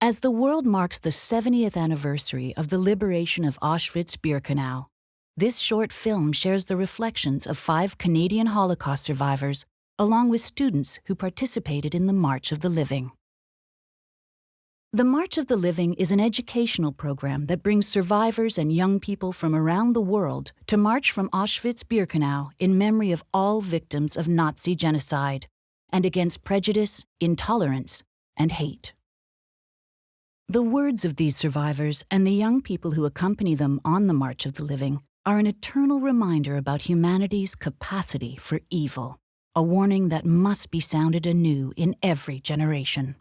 As the world marks the 70th anniversary of the liberation of Auschwitz-Birkenau, this short film shares the reflections of 5 Canadian Holocaust survivors, along with students who participated in the March of the Living. The March of the Living is an educational program that brings survivors and young people from around the world to march from Auschwitz-Birkenau in memory of all victims of Nazi genocide and against prejudice, intolerance, and hate. The words of these survivors and the young people who accompany them on the March of the Living are an eternal reminder about humanity's capacity for evil, a warning that must be sounded anew in every generation.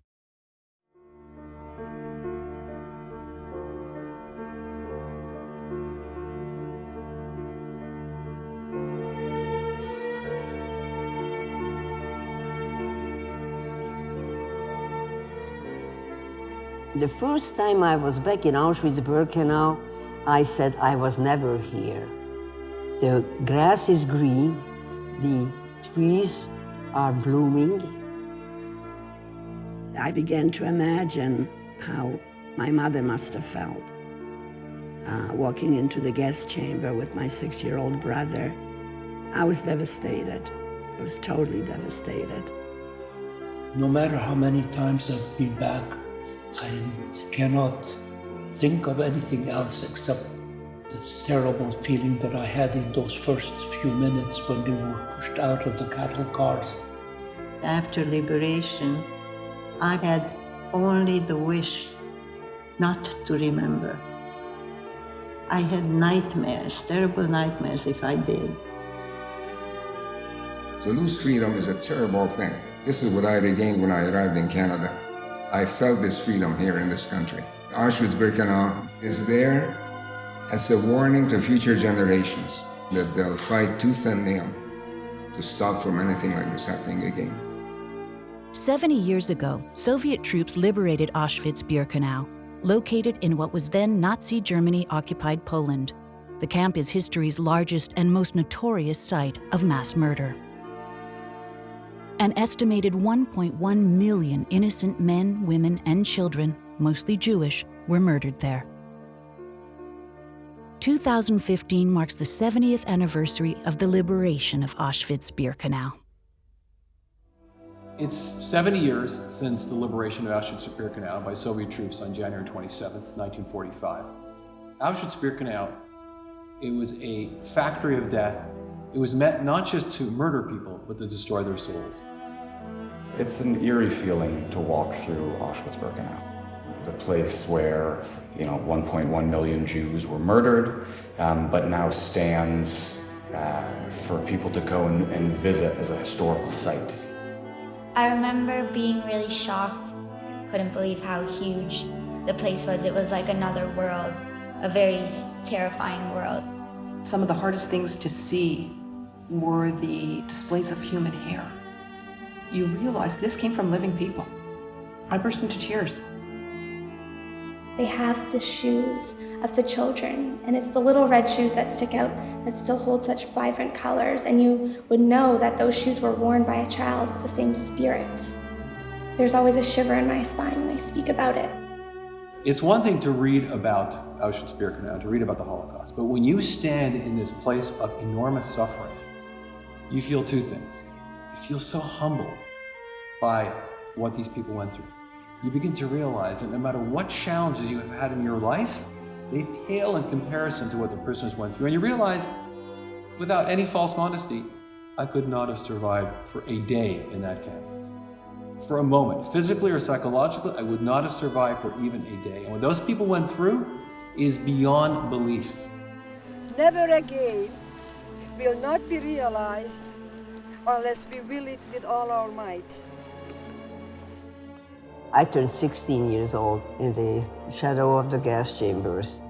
The first time I was back in Auschwitz-Birkenau, I said I was never here. The grass is green, the trees are blooming. I began to imagine how my mother must have felt, walking into the gas chamber with my 6-year-old brother. I was devastated. I was totally devastated. No matter how many times I've been back, I cannot think of anything else except this terrible feeling that I had in those first few minutes when we were pushed out of the cattle cars. After liberation, I had only the wish not to remember. I had nightmares, terrible nightmares if I did. To lose freedom is a terrible thing. This is what I regained when I arrived in Canada. I felt this freedom here in this country. Auschwitz-Birkenau is there as a warning to future generations that they'll fight tooth and nail to stop from anything like this happening again. 70 years ago, Soviet troops liberated Auschwitz-Birkenau, located in what was then Nazi Germany-occupied Poland. The camp is history's largest and most notorious site of mass murder. An estimated 1.1 million innocent men, women, and children, mostly Jewish, were murdered there. 2015 marks the 70th anniversary of the liberation of Auschwitz-Birkenau. It's 70 years since the liberation of Auschwitz-Birkenau by Soviet troops on January 27th, 1945. Auschwitz-Birkenau, it was a factory of death. It was meant not just to murder people, but to destroy their souls. It's an eerie feeling to walk through Auschwitz-Birkenau, the place where 1.1 million Jews were murdered, but now stands for people to go and visit as a historical site. I remember being really shocked, couldn't believe how huge the place was. It was like another world, a very terrifying world. Some of the hardest things to see were the displays of human hair. You realize this came from living people. I burst into tears. They have the shoes of the children, and it's the little red shoes that stick out that still hold such vibrant colors, and you would know that those shoes were worn by a child with the same spirit. There's always a shiver in my spine when I speak about it. It's one thing to read about Auschwitz-Birkenau, to read about the Holocaust, but when you stand in this place of enormous suffering, you feel two things. You feel so humbled by what these people went through. You begin to realize that no matter what challenges you have had in your life, they pale in comparison to what the prisoners went through. And you realize, without any false modesty, I could not have survived for a day in that camp. For a moment, physically or psychologically, I would not have survived for even a day. And what those people went through is beyond belief. Never again will not be realized unless we will it with all our might. I turned 16 years old in the shadow of the gas chambers.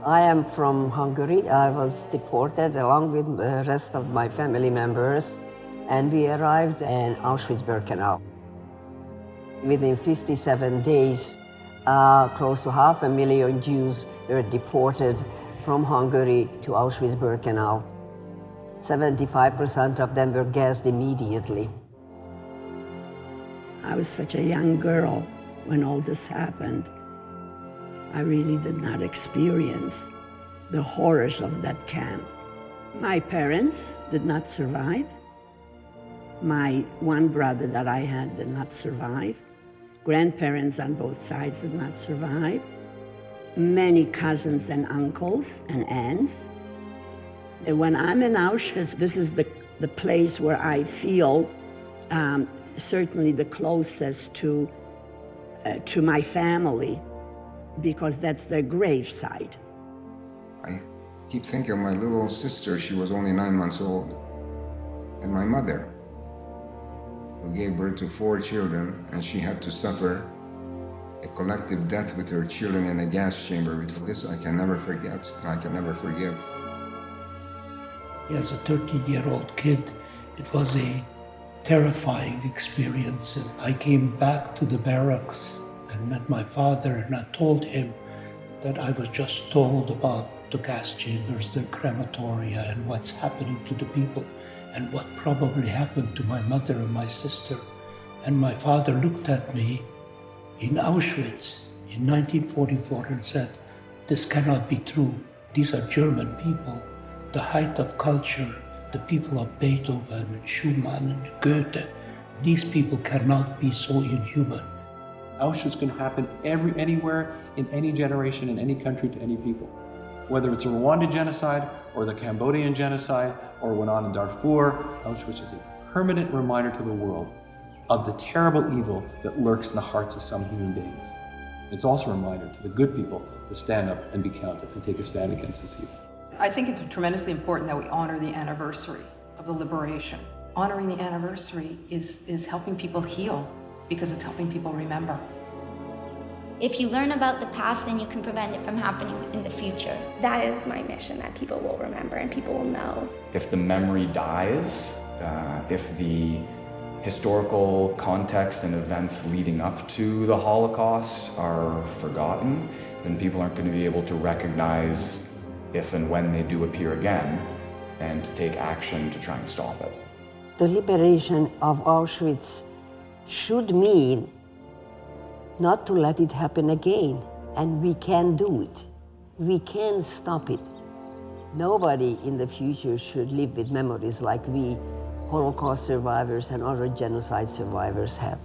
I am from Hungary. I was deported along with the rest of my family members, and we arrived in Auschwitz-Birkenau. Within 57 days, close to 500,000 Jews were deported from Hungary to Auschwitz-Birkenau. 75% of them were gassed immediately. I was such a young girl when all this happened, I really did not experience the horrors of that camp. My parents did not survive. My one brother that I had did not survive. Grandparents on both sides did not survive. Many cousins and uncles and aunts. And when I'm in Auschwitz, this is the place where I feel certainly the closest to my family, because that's their gravesite. I keep thinking of my little sister. She was only 9 months old. And my mother, who gave birth to 4 children, and she had to suffer a collective death with her children in a gas chamber. This I can never forget, and I can never forgive. As a 13-year-old kid, it was a terrifying experience. And I came back to the barracks and met my father, and I told him that I was just told about the gas chambers, the crematoria, and what's happening to the people, and what probably happened to my mother and my sister. And my father looked at me in Auschwitz in 1944 and said, "This cannot be true. These are German people, the height of culture, the people of Beethoven and Schumann and Goethe. These people cannot be so inhuman." Auschwitz can happen anywhere, in any generation, in any country, to any people. Whether it's a Rwandan genocide or the Cambodian genocide or what went on in Darfur, Auschwitz is a permanent reminder to the world of the terrible evil that lurks in the hearts of some human beings. It's also a reminder to the good people to stand up and be counted and take a stand against this evil. I think it's tremendously important that we honor the anniversary of the liberation. Honoring the anniversary is helping people heal, because it's helping people remember. If you learn about the past, then you can prevent it from happening in the future. That is my mission, that people will remember and people will know. If the memory dies, if the historical context and events leading up to the Holocaust are forgotten, then people aren't going to be able to recognize if and when they do appear again, and to take action to try and stop it. The liberation of Auschwitz should mean not to let it happen again, and we can do it. We can stop it. Nobody in the future should live with memories like we Holocaust survivors and other genocide survivors have.